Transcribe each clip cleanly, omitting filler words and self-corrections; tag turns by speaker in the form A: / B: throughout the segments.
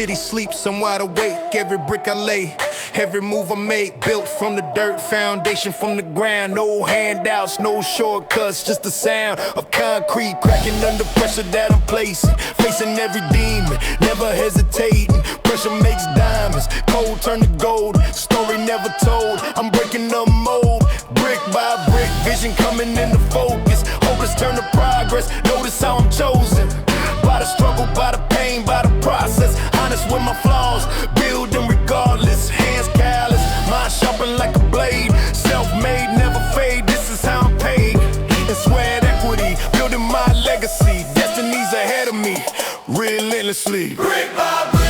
A: city sleeps, I'm wide awake. Every brick I lay, every move I make, built from the dirt, foundation from the ground. No handouts, no shortcuts, just the sound of concrete cracking under pressure that I'm placing. Facing every demon, never hesitating. Pressure makes diamonds, cold turn to gold. Story never told, I'm breaking the mold. Brick by brick, vision coming into focus. Hopeless turn to progress, notice how I'm chosen. By the struggle, by the pain, by the process. Honest with my flaws, building regardless. Hands callous, mind sharpened like a blade. Self-made, never fade, this is how I'm paid. And sweat equity, building my legacy. Destiny's ahead of me, relentlessly. Brick by brick.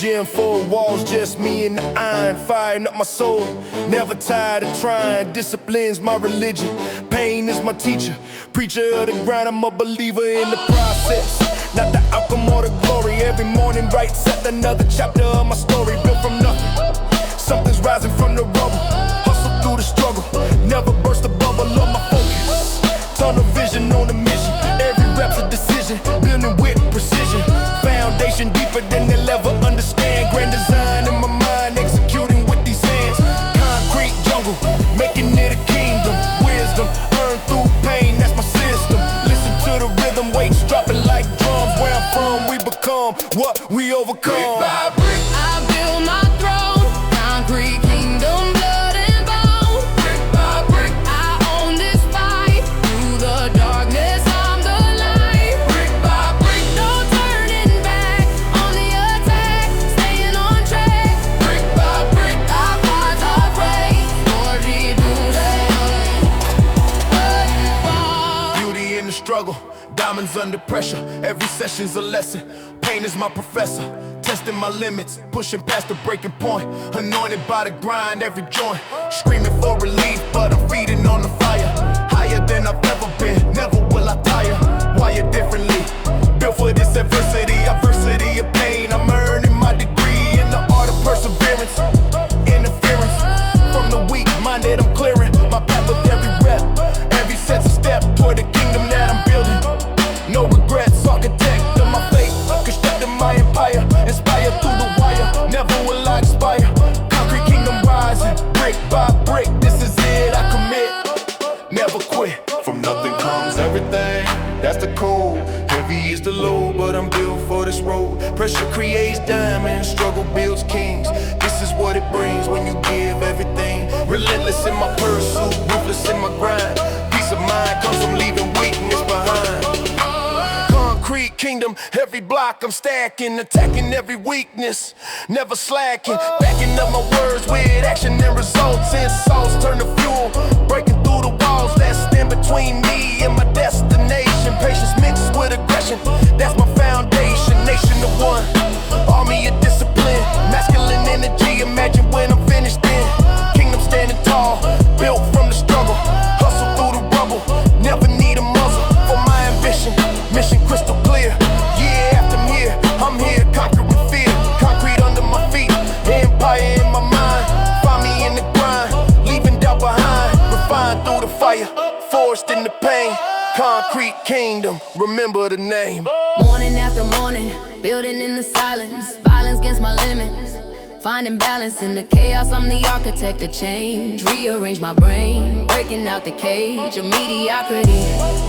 A: Gym, 4 walls, just me and the iron. Firing up my soul, never tired of trying. Discipline's my religion, pain is my teacher. Preacher of the grind, I'm a believer in the process, not the outcome or the glory. Every morning writes set another chapter of my story. Built from nothing, something's rising from the rubble. Hustle through the struggle, never burst the bubble of my focus. Tunnel vision on a mission, every rep's a decision. Building with precision, foundation deeper than they'll ever understand. Grand design in my mind, executing with these hands. Concrete jungle, making it a kingdom. Wisdom, earned through pain, that's my system. Listen to the rhythm, weights dropping like drums. Where I'm from, we become what we overcome. Brick by brick,
B: I build my throne. Concrete kingdom, blood and bone. Brick by brick, I own this fight. Through the darkness, I'm the light. Brick by brick, no turning back. On the attack, staying on track. Brick by brick, I rise, I pray. Lord, you do that.
A: beauty in the struggle, diamonds under pressure. Every session's a lesson. Pain is my professor, testing my limits, pushing past the breaking point. Anointed by the grind, every joint. Screaming for relief, but I'm feeding on the fire. Higher than I've ever been, never will I tire. Wired differently, built for this adversity. Adversity of pain, I'm earning my degree in the art of perseverance. Interference from the weak-minded, I'm clearing my path with every rep. Every set's a step toward the kingdom that I'm building. No regrets, architect of my fate, constructing my empire, inspired through the wire. Never will I expire. Concrete kingdom rising, brick by brick. This is it, I commit, never quit.
C: From nothing comes everything, that's the code. Heavy is the load, but I'm built for this road. Pressure creates diamonds, struggle builds kings. This is what it brings when you give everything. Relentless in my pursuit, ruthless in my grind. Peace of mind comes from leaving weakness behind. Concrete kingdom, every block I'm stacking, attacking every weakness, never slacking. Backing up my words with action and results. Insults turn to fuel, breaking through the walls that stand between me and my destination. Patience mixed with aggression, that's my foundation. Nation of one, army of discipline, masculine energy. Imagine when I'm finished then. Kingdom standing tall, built from the struggle. Hustle through the rubble, never need a muzzle for my ambition. Mission crystal clear, year after year, I'm here conquering fear. Concrete under my feet, empire in my mind. Find me in the grind, leaving doubt behind. Refined through the fire, forged in the pain. Concrete kingdom, remember the name.
B: Morning after morning, building in the silence. Violence against my limits. Finding balance in the chaos, I'm the architect of change. Rearrange my brain, breaking out the cage of mediocrity.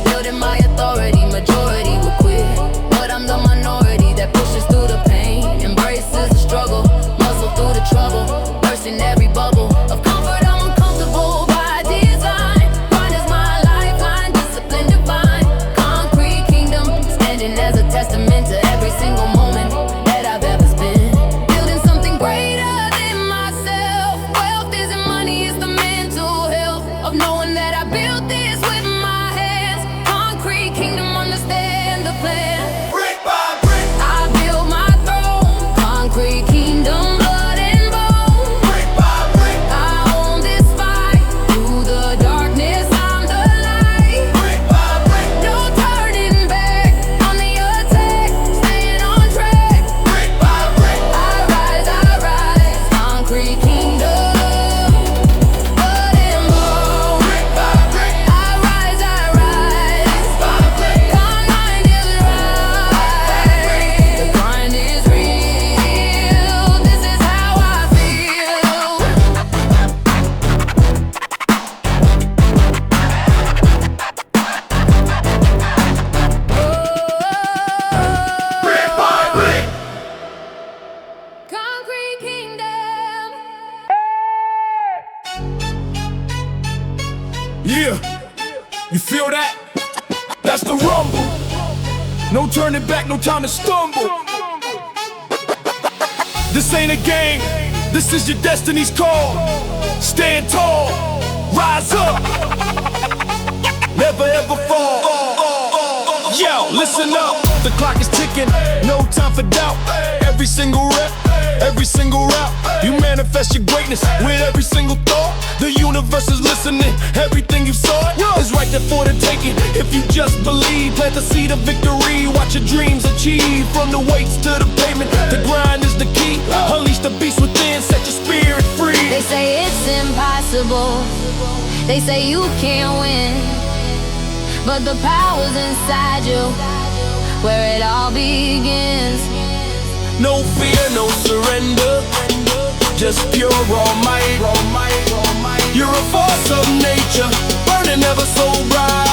B: Building my authority, majority will quit. But I'm the minority that pushes through the pain. Embraces the struggle, muscle through the trouble. Bursting every bubble of comfort, I'm uncomfortable by design. Grind is my lifeline, discipline divine. Concrete kingdom, standing as a testament to every single moment that I've ever spent. Greater than myself. Wealth isn't money, it's the mental health of knowing that I built this with my hands. Concrete kingdom, understand the plan.
C: Brick by brick.
A: No turning back, no time to stumble. This ain't a game, this is your destiny's call. Stand tall, rise up, never ever fall. Yo, listen up, the clock is ticking, no time for doubt. Every single rep, every single route, you manifest your greatness with every single thought. The universe is listening, everything you saw is right there for the taking. If you just believe, plant the seed of victory. Watch your dreams achieve, from the weights to the pavement. The grind is the key, unleash the beast within, set your spirit free.
B: They say it's impossible, they say you can't win, but the power's inside you, where it all begins.
A: No fear, no surrender, just pure raw might. You're a force of nature, burning ever so bright.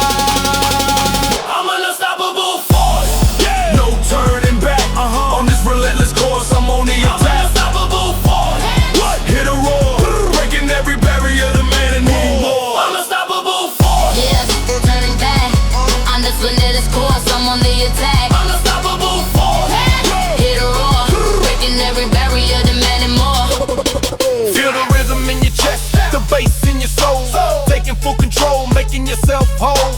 A: I'm an unstoppable force, yeah. No turning back, on this relentless course, I'm on the attack. I'm an unstoppable force, what? Hit a roar, breaking every barrier, the man in me more. I'm an unstoppable force,
B: yeah, turning back, on this relentless course, I'm on the attack.
A: I'm an unstoppable force,
B: hit a roar, breaking every barrier, demanding more.
A: Feel the rhythm in your chest, the bass in your soul, taking full control, making yourself whole.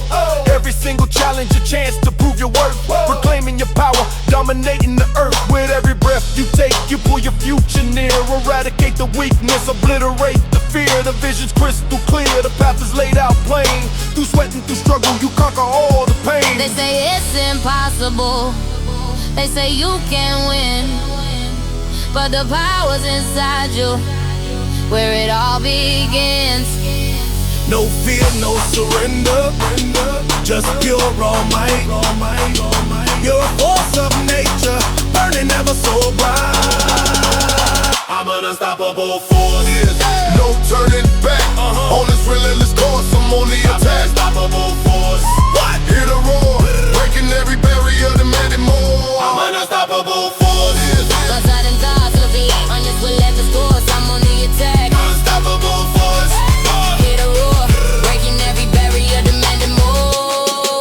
A: Every single challenge a chance to prove your worth, proclaiming your power, dominating the earth. With every breath you take, you pull your future near. Eradicate the weakness, obliterate the fear. The vision's crystal clear, the path is laid out plain. Through sweat and through struggle, you conquer all the pain.
B: They say it's impossible, they say you can't win, but the power's inside you, where it all begins.
A: No fear, no surrender, just pure raw might. You're a force of nature, burning ever so bright. I'm an unstoppable force, no turning back. On this relentless course, I'm on the attack. Unstoppable force, what? Hit a roar, breaking every barrier, demanding more. I'm an unstoppable force,
B: But sudden thoughts of the on this relentless course, I'm on the attack.
A: unstoppable force.
B: Hit a roar, breaking every barrier, demanding more.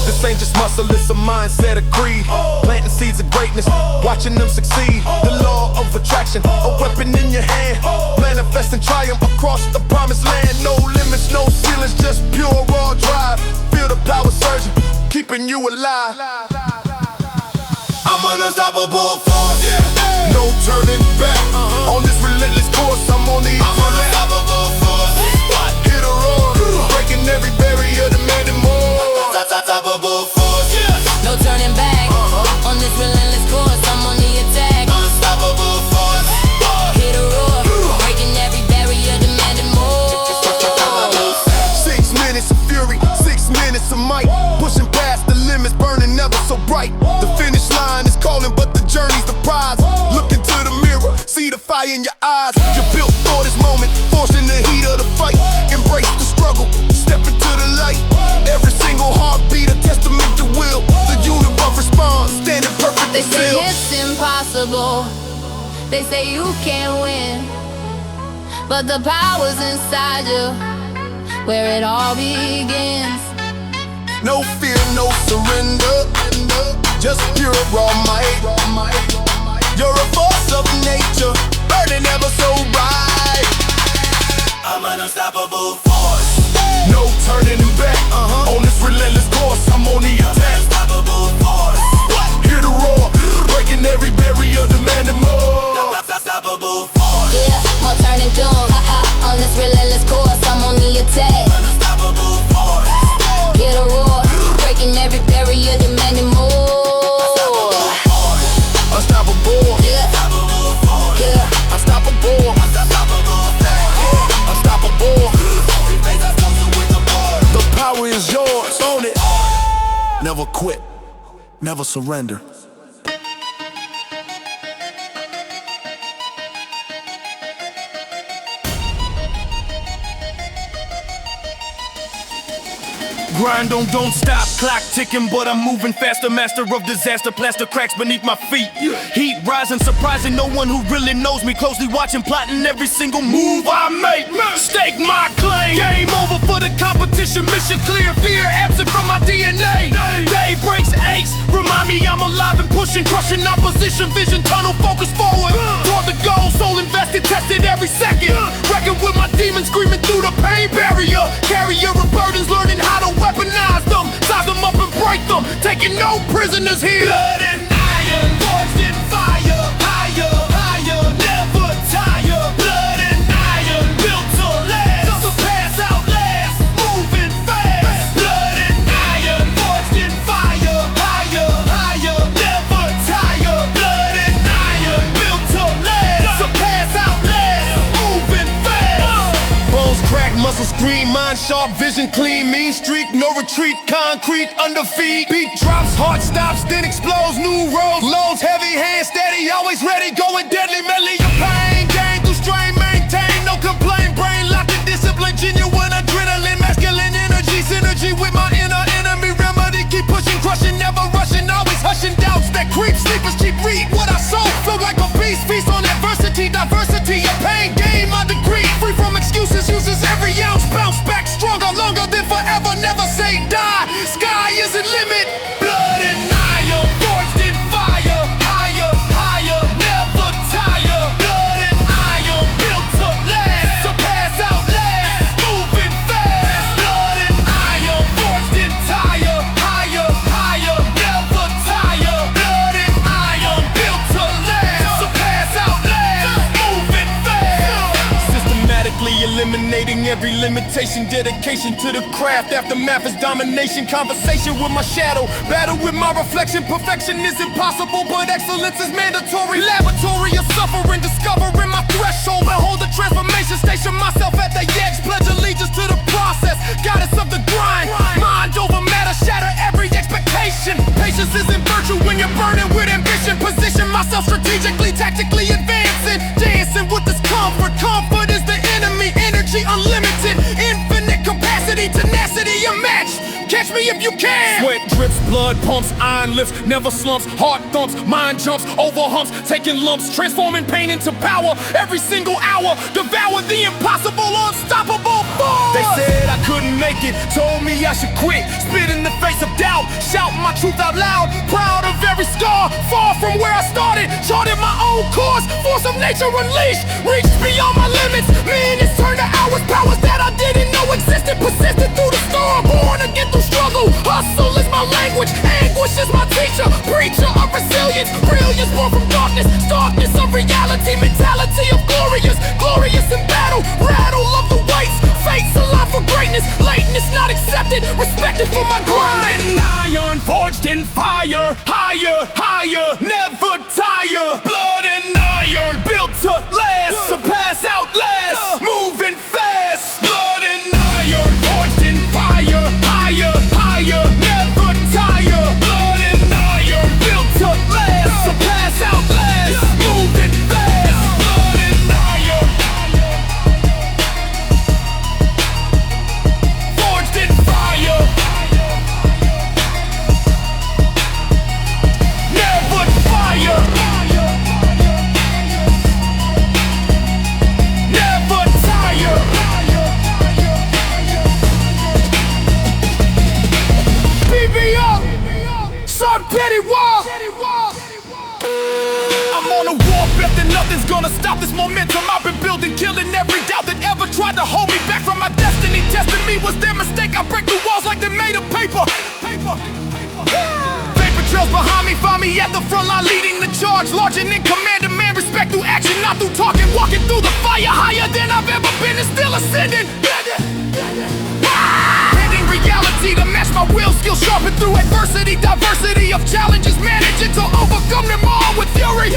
A: This ain't just muscle, it's a mindset, a creed. Planting seeds of greatness, watching them succeed. The law of attraction, a weapon in your hand. Manifesting triumph across the promised land. No limits, no ceilings, just pure raw drive. Feel the power surging, keeping you alive. I'm an unstoppable force, no turning back. On this relentless course, I'm on the attack. I'm an unstoppable force, hit a roar, breaking every barrier, demanding more. Unstoppable force,
B: No turning back, on this relentless course, I'm on the attack.
A: unstoppable force.
B: Hit a roar, breaking every barrier, demanding more.
A: 6 minutes of fury, 6 minutes of might. Pushing past the limits, burning ever so bright. The finish line is calling, but the journey's the prize. Look into the mirror, see the fire in your eyes. You're built for this moment, forced in the heat of the fight. Embrace the struggle, step into the light. Every single heartbeat a testament to will. The universe responds, standing perfect
B: They
A: and
B: say
A: still.
B: it's impossible, they say you can't win, but the power's inside you, where it all begins.
A: No fear, no surrender, just pure raw might. You're a force of nature, burning ever so bright. I'm an unstoppable force, no turning back. On this relentless course, I'm on the attack. Unstoppable force, hear the roar, breaking every barrier, demanding more. Unstoppable force,
B: No turning down, on this relentless course, I'm on the attack.
A: unstoppable force.
B: Hit a roar, breaking every barrier, demanding more.
A: Unstoppable,
B: Yeah,
A: unstoppable, unstoppable. The power is yours, own it. Never quit, never surrender. Grind on, don't stop, clock ticking, but I'm moving faster. Master of disaster, plaster cracks beneath my feet. Heat rising, surprising no one who really knows me. Closely watching, plotting every single move I make. Stake my claim. Game over for the competition. Mission clear, fear absent from my DNA. Day breaks ace, remind me I'm alive and pushing, crushing opposition. Vision, tunnel, focus forward toward the goal. Soul invested, tested every second. Reckon with my demons, screaming through the pain barrier. Carrier of burdens, learning how to weaponize them, size them up and break them, taking no prisoners here. Blood and iron, forged in fire, higher, higher, never tire. Blood and iron, built to last, surpass, outlast, moving fast. Blood and iron, forged in fire, higher, higher, never tire. Blood and iron, built to last, surpass, outlast, moving fast. Bones crack, muscles scream, mind sharp, vision clean, mean streak, no retreat, concrete under feet. Beat drops, heart stops, then explodes, new roads, loads, heavy hands, steady, always ready, going deadly, medley of pain, gain through strain, maintain, no complaint, brain locked in discipline, genuine adrenaline, masculine energy, synergy with my inner enemy, remedy, keep pushing, crushing, never rushing, always hushing doubts that creep, sleepers keep read what I sow, flow like a beast, feast on adversity, diversity, of pain, gain my degree, free from excuses, uses every ounce, bounce back stronger, longer than forever, never say die, sky is the limit. Blood and iron, forged in fire, higher, higher, never tire. Blood and iron, built to last, surpass, outlast, moving fast. Blood and iron, forged in tire, higher, higher, never tire. Blood and iron, built to last, surpass, outlast, moving fast. Systematically eliminating every limitation, dedication to the craft. Aftermath is domination, conversation with my shadow, battle with my reflection. Perfection is impossible, but excellence is mandatory. Laboratory of suffering, discovering my threshold. Behold the transformation, station myself at the edge. Pledge allegiance to the process, goddess of the grind. Mind over matter, shatter every expectation. Patience isn't virtue when you're burning with ambition. Position myself strategically, tactically advancing, dancing with this comfort. Comfort is the enemy, energy unlimited, infinite capacity, tenacity unmatched. Catch me if you can. Sweat drips, blood pumps, iron lifts, never slumps, heart thumps, mind jumps over humps, taking lumps, transforming pain into power. Every single hour, devour the impossible, unstoppable force. They said I couldn't make it, told me I should quit. Spit in the face of doubt, shout my truth out loud. Proud of every scar, far from where I started. Charted my own course, force of nature unleashed. Reached beyond my limits, minutes turned to hours. Powers that I didn't know existed, persisted through the storm. Born to get through struggle, hustle is my language, anguish is my teacher. Preacher of resilience, brilliance born from darkness. Darkness of reality, mentality of glorious. Glorious in battle, rattle of the weights. Fate's alive for greatness, lateness not accepted. Respected for my grind. Iron forged in fire, higher, higher, never tire. Blood and iron, built to last, surpass, outlast, moving fast. Blood and iron, forged in fire, higher, higher, never tire. Blood and iron, built to last, surpass, outlast, moving fast. Blood and iron, forged in fire, never fire, never tire. BBO, Sub Petty Wall. I'm on a warpath and nothing's gonna stop this momentum. I've been building, killing every doubt that ever tried to hold me back from my destiny. Testing me was their mistake. I break the walls like they're made of paper. Paper trails behind me, find me at the front line, leading the charge. Large and in command, demand respect through action, not through talking. Walking through the fire, higher than I've ever been and still ascending. Bending reality to match my will, skill sharpened through adversity. Diversity of challenges, managing to overcome them all with fury.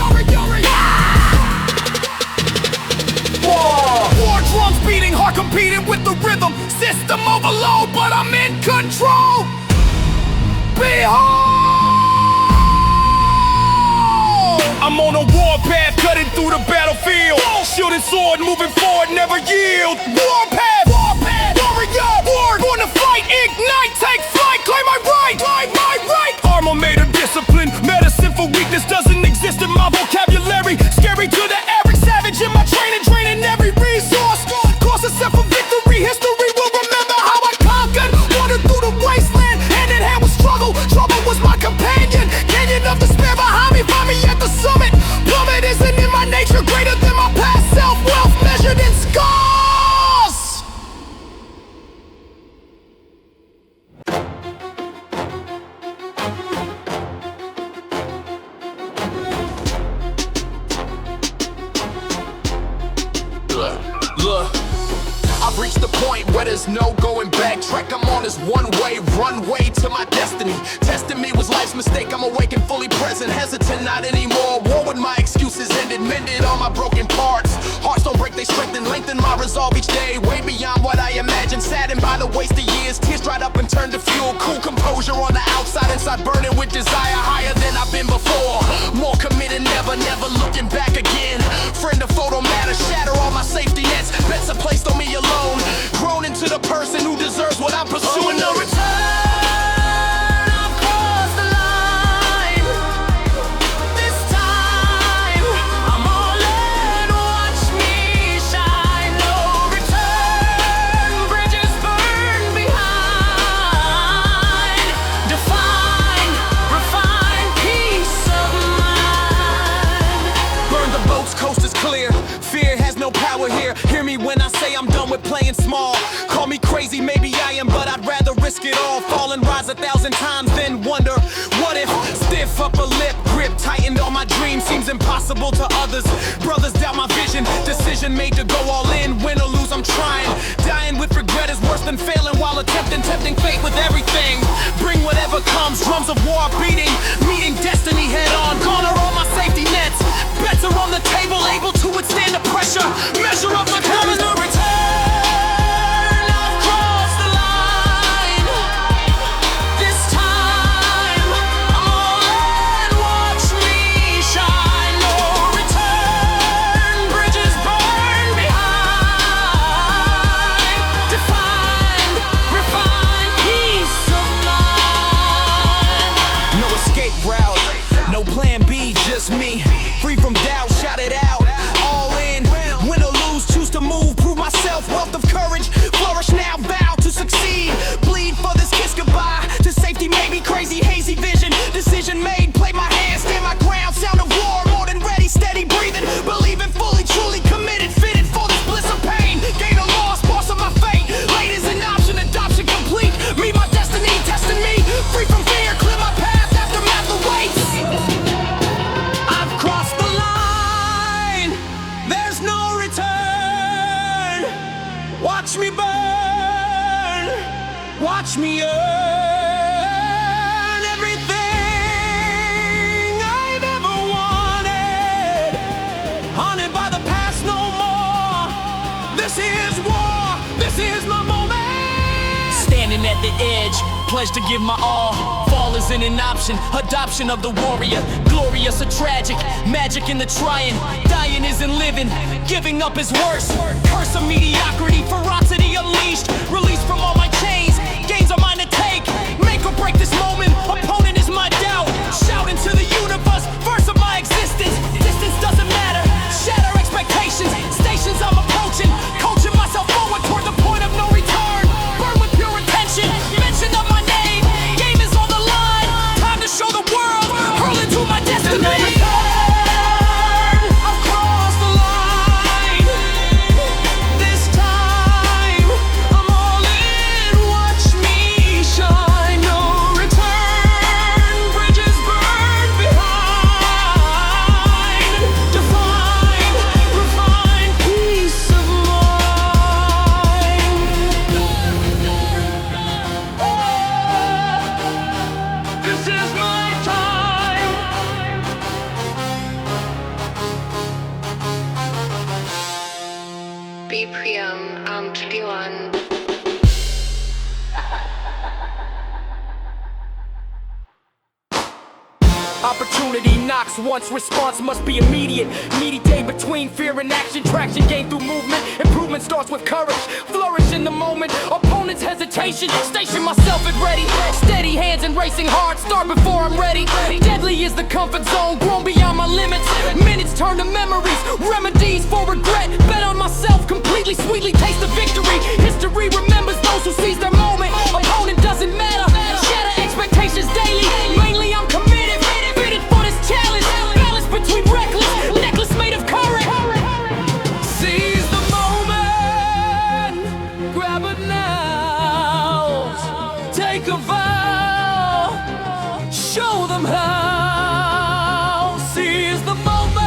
A: War drums beating hard, competing with the rhythm. System overload, but I'm in control. Behold, I'm on a warpath, cutting through the battlefield. Shielding sword, moving forward, never yield. Warpath, warrior, war, born to fight, ignite, take This doesn't exist in my vocabulary. Scary to the average savage in my training, draining every resource. Course a step for victory. History will remember how I conquered. Wandered through the wasteland, hand in hand with struggle. Trouble was my companion. Canyon of despair behind me, find me at the summit. Plummet isn't in my nature, greater than my past self. Wealth measured in scars.
C: Look, I've reached the point where there's no going back. Track, I'm on this one-way runway to my destiny. Testing me was life's mistake. I'm awake and fully present, hesitant not anymore. War with my excuses ended, mended all my broken parts. Hearts don't break, they strengthen, lengthen my resolve each day. Way beyond what I imagined, saddened by the waste of years. Tears dried up and turned to fuel. Cool composure on the outside, inside burning with desire. Higher than I've been before. More committed, never, never looking back again. Friend or photo matter, shatter all my safety nets. Bets are placed on me alone. Grown into the person who deserves what I'm pursuing. No return. Here, hear me when I say I'm done with playing small. Call me crazy, maybe I am, but I'd rather risk it all. Fall and rise 1,000 times, then wonder, what if? Stiff upper lip, grip tightened on my dream. Seems impossible to others. Brothers doubt my vision. Decision made to go all in. Win or lose, I'm trying. Dying with regret is worse than failing while attempting, tempting fate with everything. Bring whatever comes, drums of war beating. Meeting destiny head on. Gone are all my safety nets. Bets are on the table, able to withstand the pressure. Measure up my time is no return. I've crossed the line. This time I'm all in. Watch me shine. No return. Bridges burn behind. Defined, refined peace of mind. No escape route, no plan B, just me. Free from doubt, shout it out. All in, win or lose, choose to move, prove myself. Wealth of courage, flourish now, vow to succeed. Bleed for this kiss goodbye to safety, maybe crazy, hazy vision. Decision made, play my hand, stand my ground. Sound of war, more than ready, steady breathing. Believing fully, truly committed, fitted for this bliss of pain. Gain or loss, boss of my fate. Late is an option, adoption complete. Meet my destiny, testing me. Free from fear, clear my path, aftermath awaits. I've crossed the line, there's no return. Watch me burn, watch me earn everything I've ever wanted. Haunted by the past no more. This is war, this is my moment. Standing at the edge, pledge to give my all. Fall isn't an option, adoption of the warrior. Glorious or tragic, magic in the trying. Dying isn't living, giving up is worse. Curse of mediocrity, ferocity unleashed. Released from all my chains, gains are mine to take. Make or break this moment, opponent is my doubt. Shout into the universe, verse of my existence. Distance doesn't matter, shatter expectations. Stations I'm approaching, coaching myself forward toward the point of no return. Burn with pure intention, mention of my name. Game is on the line, time to show the world. Hurl into my destiny. I've crossed the line. This time I'm all in. Watch me shine. No return. Bridges burn behind. Define, refine peace of mind. This is my time.
B: Be Priam, I'm 21.
C: Opportunity knocks
D: this once, response must be immediate. Meditate between fear and action, traction gained through movement. Improvement starts with courage, flourish in the moment. Opponent's hesitation, station myself at ready. Steady hands and racing hard, start before I'm ready. Deadly is the comfort zone, grown beyond my limits. Minutes turn to memories, remedies for regret. Bet on myself completely, sweetly taste the victory. History remembers those who seize their moment. Opponent doesn't matter, shatter expectations daily. Mainly I'm committed, fitted for this challenge. Balance between reckless, necklace made of courage. Seize the moment, grab it now. Take a vow, show them how. Seize the moment,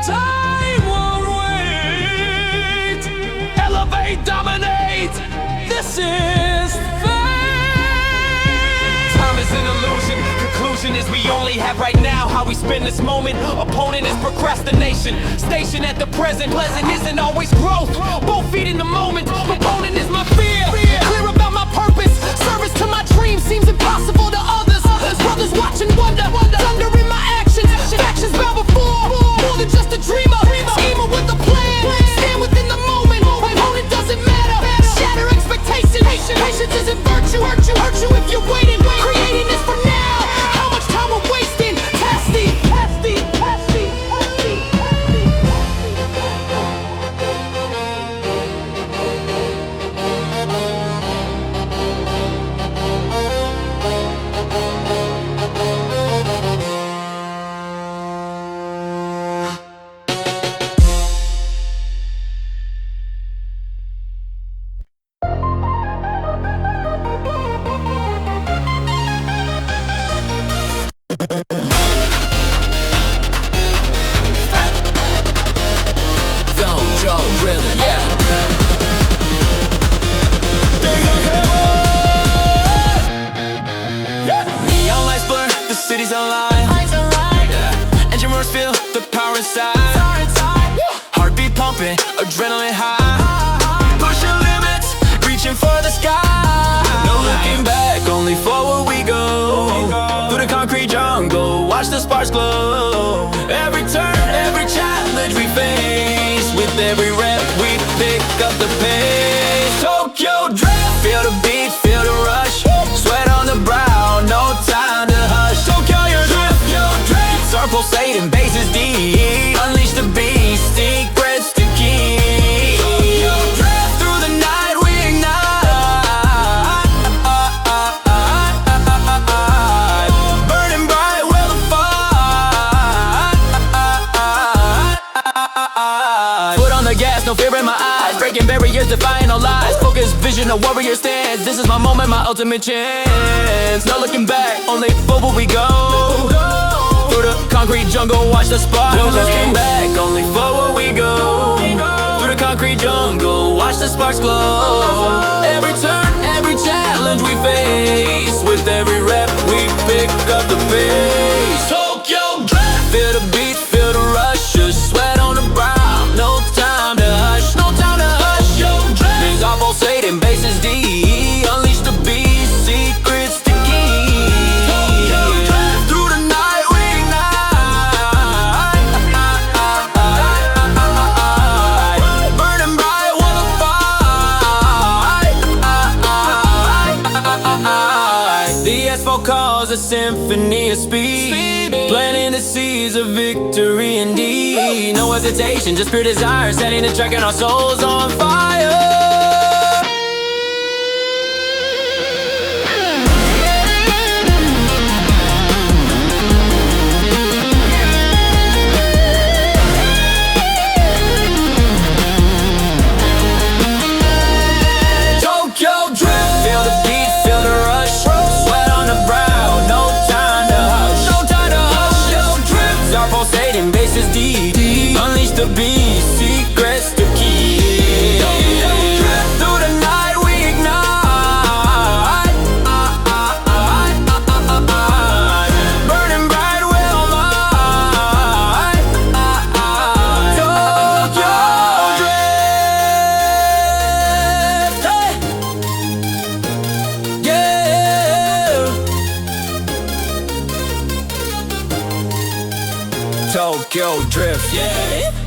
D: time won't wait. Elevate, dominate, this is time is an illusion. Conclusion is we only have right now. How we spend this moment. Opponent is procrastination. Station at the present. Pleasant isn't always growth. Both feet in the moment. Opponent is my fear. Clear about my purpose. Service to my dreams seems impossible to others. Brothers watch and wonder. Thunder in my actions. Actions bow before. More than just a dreamer. Schemer with a plan. Stand within the moment. Opponent doesn't matter. Shatter expectations. Patience isn't virtue. Hurt you if you're waiting. Creating this for now. How much time we're wasting. Testing. Neon lights blur, the city's alive. Engine roars feel the power inside. Heartbeat pumping, adrenaline high. Pushing limits, reaching for the sky. No looking back, only forward we go. Through the concrete jungle, watch the sparks glow. Every turn, every challenge we face. With every rep we pick up the pace. Tokyo drift, feel the beat, feel the rush. Sweat on the brow, no time to hush. Tokyo your drift, start pulsating, bases deep. Unleash the beast, secrets to keep. Tokyo drift, through the night we ignite. Burning bright, we'll fight. Foot on the gas, no fear in my eyes. Breaking barriers, defying all lies. Focus, vision, a warrior stance. This is my moment, my ultimate chance. No looking back, only forward we go. Through the concrete jungle, watch the sparks. No looking back, only forward we go. Through the concrete jungle, watch the sparks glow. Every turn, every challenge we face. With every rep, we pick up the pace. Tokyo drift, feel the beat, feel the rush. Just sweat on the brow, no time to hush. No time to hush. Things are pulsating, bases deep. Unleash the beast, secrets to keep. Through the night we ignite. Burning bright, wanna fight. The asphalt calls a symphony of speed. Planting the seeds of victory indeed. No hesitation, just pure desire. Setting the track and our souls on fire. Bases deep, unleash the beast, secrets to keep.
E: Tokyo drift, yeah.